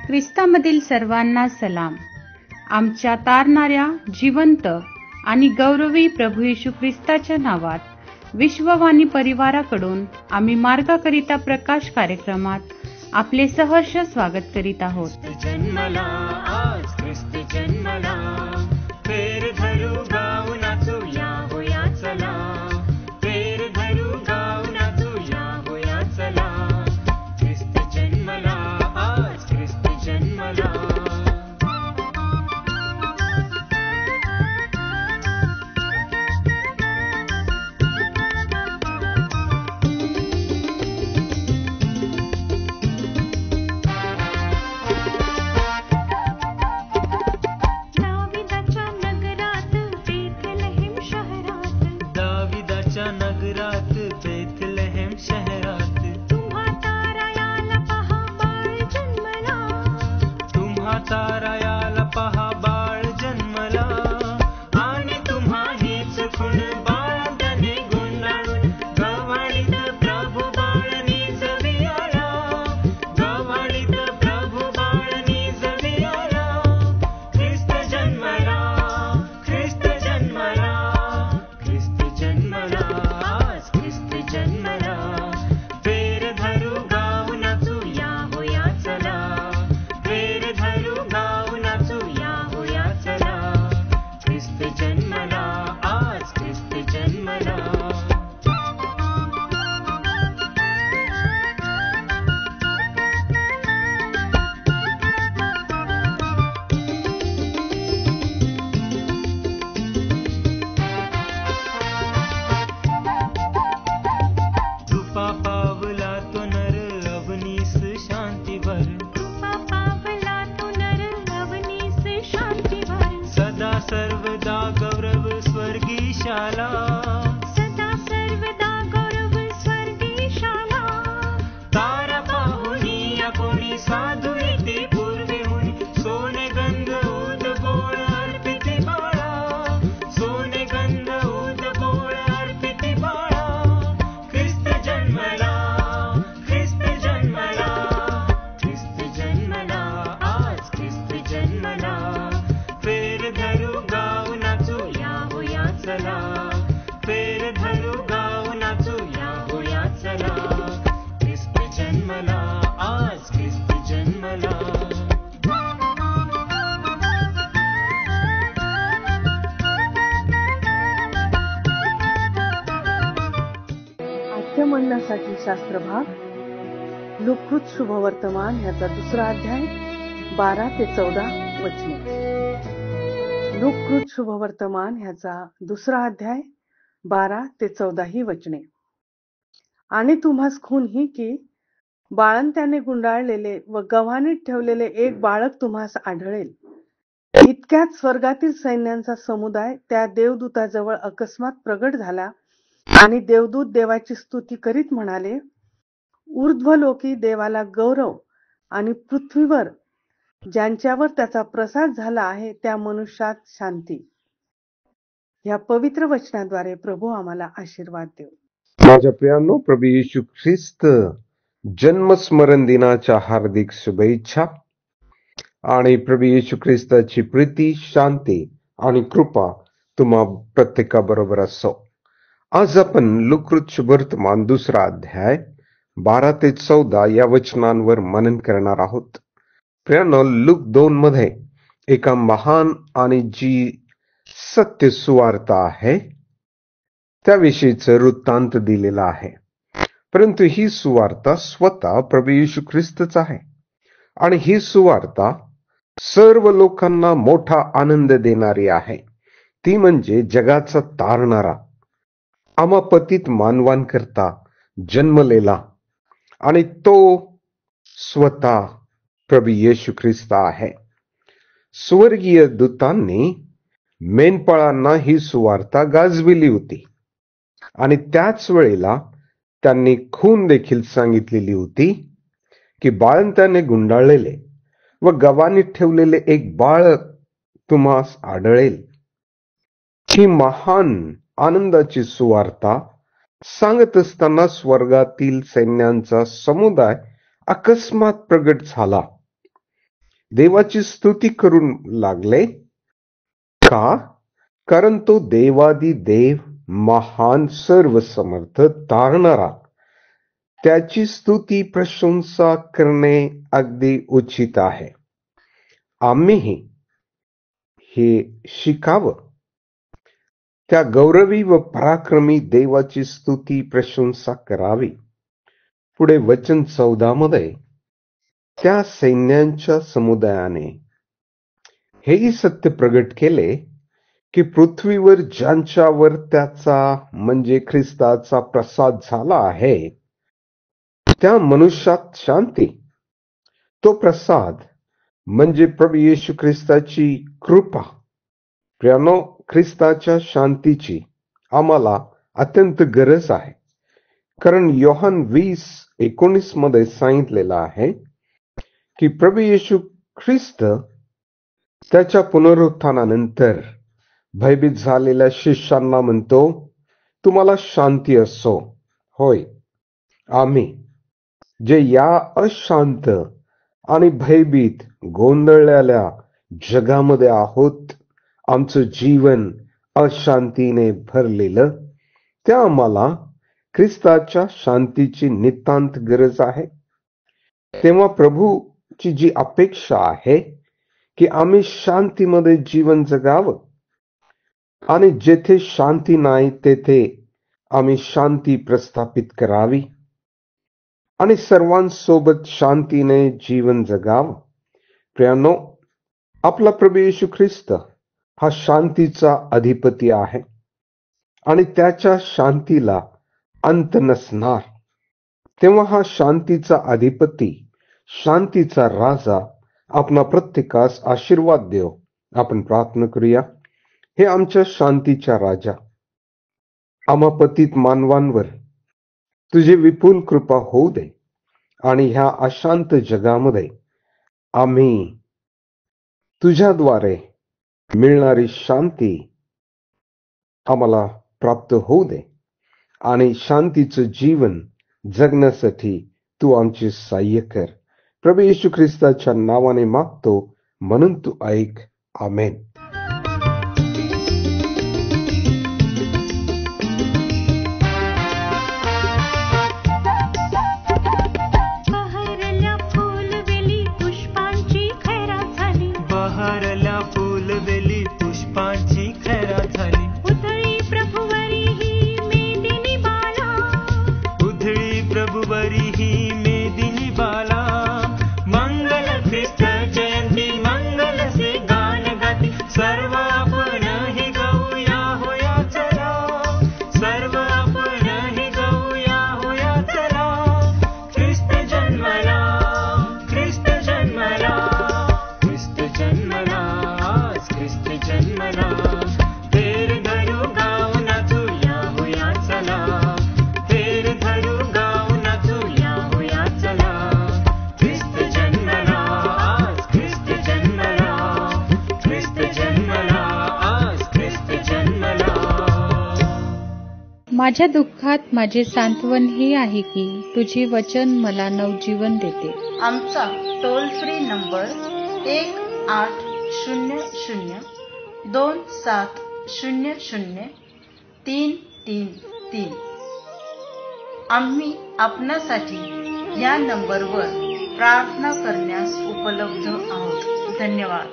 ख्रिस्तामधील सर्वांना सलाम. आमच्या तारणाऱ्या, जिवंत आणि गौरवी प्रभू येशू ख्रिस्ताच्या नावात विश्ववाणी परिवाराकडून आम्ही मार्गाकरिता प्रकाश कार्यक्रमात आपले सहर्ष स्वागत करीत आहोत. जन्मला आज ख्रिस्त जन्मला, पेर धरू गाऊ नाचू या होया चला, पेर धरू गाऊ नाचू या होया चला. ख्रिस्त जन्मला आज ख्रिस्त जन्मला. नगरात बेथलेहेम शहरात तुम्हा तारायाला पहा बाळ जन्मला, तुम्हा तारायाला पहा बाळ जन्मला. आणि तुम्हा हीच खूण बाळाने गुंडाळून गवाळीत प्रभू बाळ निजवी आला, गवाळीत प्रभू बाळ निजवी आला. ख्रिस्त जन्मला, ख्रिस्त जन्मला, ख्रिस्त जन्मला. सर्वदा गौरव स्वर्गीशाला, सदा सर्वदा गौरव स्वर्गीशाला. तारा पाहुनी या कोणी साधू येते पूर्वेहून, सोने गंध उद बोळ अर्पिती बाळा, सोने गंध उद बोळ अर्पिती बाळा. ख्रिस्त जन्मला, ख्रिस्त जन्मला, ख्रिस्त जन्मला, आज ख्रिस्त जन्मला. पेर धरू गाऊ नाचू या होया चला, पेर धरू गाऊ नाचू या होया चला. ख्रिस्त जन्मला, आज ख्रिस्त जन्मला. आद्य म्हणण्यासाठी शास्त्रभाग लुकृत शुभवर्तमान ह्याचा 2रा अध्याय 12 ते 14 वचने. लुकृत शुभवर्तमान ह्याचा 2रा अध्याय 12 ते 14 ही वचने. आणि तुम्हास खून ही की बाळंत्याने गुंडाळलेले व गव्हाणीत ठेवलेले एक बाळक तुम्हास आढळेल. इतक्यात स्वर्गातील सैन्यांचा समुदाय त्या देवदूताजवळ अकस्मात प्रगट झाला आणि देवदूत देवाची स्तुती करीत म्हणाले, ऊर्ध्वलोकी देवाला गौरव आणि पृथ्वीवर ज्यांच्यावर त्याचा प्रसाद झाला आहे त्या मनुष्यात शांती. या पवित्र वचनाद्वारे प्रभू आम्हाला आशीर्वाद देव. माझ्या प्रियांनो, प्रभू येशू ख्रिस्त जन्मस्मरण दिनाच्या हार्दिक शुभेच्छा. आणि प्रभू येशू ख्रिस्ताची प्रीती, शांती आणि कृपा तुम्हा प्रत्येकाबरोबर असो. आज आपण लुकृत शुभवर्तमान 2रा अध्याय 12 ते 14 या वचनांवर मनन करणार आहोत. प्रियांनो, लूक 2 मध्ये एका महान आणि जी सत्य सुवार्ता आहे त्याविषयीचं वृत्तांत दिलेला आहे. परंतु ही सुवार्ता स्वतः प्रभू येशू ख्रिस्तच आहे आणि ही सुवार्ता सर्व लोकांना मोठा आनंद देणारी आहे. ती म्हणजे जगाचा तारणारा, आम्हा पतित मानवांकरता जन्मलेला आणि तो स्वतः प्रभू येशू ख्रिस्त आहे. स्वर्गीय दूतांनी मेंढपाळांना ही सुवार्ता गाजविली होती आणि त्याच वेळेला त्यांनी खून देखील सांगितलेली होती की बाळंत्याने गुंडाळलेले व गव्हाणीत ठेवलेले एक बाळ तुम्हास आढळेल. ही महान आनंदाची सुवार्ता सांगत असताना स्वर्गातील सैन्यांचा समुदाय अकस्मात प्रगट झाला देवाची स्तुती करू लागले. का? कारण तो देवादी देव, महान, सर्वसमर्थ, तारणारा, त्याची स्तुती प्रशंसा करणे अगदी उचित आहे. आम्हीही हे शिकावं. त्या गौरवी व पराक्रमी देवाची स्तुती प्रशंसा करावी. पुढे वचन 14 मध्ये त्या सैन्यांच्या समुदायाने हेही सत्य प्रगट केले की पृथ्वीवर ज्यांच्यावर त्याचा म्हणजे ख्रिस्ताचा प्रसाद झाला आहे त्या मनुष्यात शांती. तो प्रसाद म्हणजे प्रभू येशू ख्रिस्ताची कृपा. प्रियानो, ख्रिस्ताच्या शांतीची आम्हाला अत्यंत गरज आहे. कारण योहान 20:19 मध्ये सांगितलेलं आहे की प्रभू येशू ख्रिस्त त्याच्या पुनरुत्थानानंतर भयभीत झालेल्या शिष्यांना म्हणतो, तुम्हाला शांती असो. होय, आम्ही जे या अशांत आणि भयभीत गोंधळलेल्या जगामध्ये आहोत, आमचं जीवन अशांतीने भरलेलं, त्या आम्हाला ख्रिस्ताच्या शांतीची नितांत गरज आहे. तेव्हा प्रभूची जी अपेक्षा आहे की आम्ही शांतीमध्ये जीवन जगावं आणि जेथे शांती नाही तेथे आम्ही शांती प्रस्थापित करावी आणि सर्वांसोबत शांतीने जीवन जगावं. प्रियानो, आपला प्रभू येशू ख्रिस्त हा शांतीचा अधिपती आहे आणि त्याच्या शांतीला अंत नसणार. तेव्हा हा शांतीचा अधिपती, शांतीचा राजा आपणा प्रत्येकास आशीर्वाद देव. आपण प्रार्थना करूया. हे आमच्या शांतीच्या राजा, आम्हा पतित मानवांवर तुझी विपुल कृपा होऊ दे आणि ह्या अशांत जगामध्ये आम्ही तुझ्याद्वारे मिळणारी शांती आम्हाला प्राप्त होऊ दे आणि शांतीचं जीवन जगण्यासाठी तू आमचे सहाय्य कर. प्रभू येशू ख्रिस्ताच्या नावाने मागतो, म्हणून तू ऐक. आमेन. बहरल्या फुलवेली पुष्पांची खैरात झाली. बहरल्या फुलवेली पुष्पांची खैरात झाली. उधळी प्रभुवरी ही मेदिनी बाला. उधळी प्रभुवरी ही मेदिनी बाला. मंगल ख्रिस्त जयंती, मंगल से गान गाती. सर्व आपण हे गाऊया होया चला. सर्व आपण हे गाऊया होया चला. ख्रिस्त जन्मला, ख्रिस्त जन्मला, ख्रिस्त जन्मला, आज ख्रिस्त जन्मला. तेर धरू गाऊ नाचूया होया चला. तेर धरू गाऊ नाचूया होया चला. ख्रिस्त जन्मला, आज ख्रिस्त जन्मला. ख्रिस्त जन्मला, आज ख्रिस्त जन्मला. माझ्या दुःखात माझे सांत्वन हे आहे की तुझे वचन मला नवजीवन देते. आमचा टोल फ्री नंबर 1-800-2700-333. आम्ही आपणासाठी या नंबरवर प्रार्थना करण्यास उपलब्ध आहोत. धन्यवाद.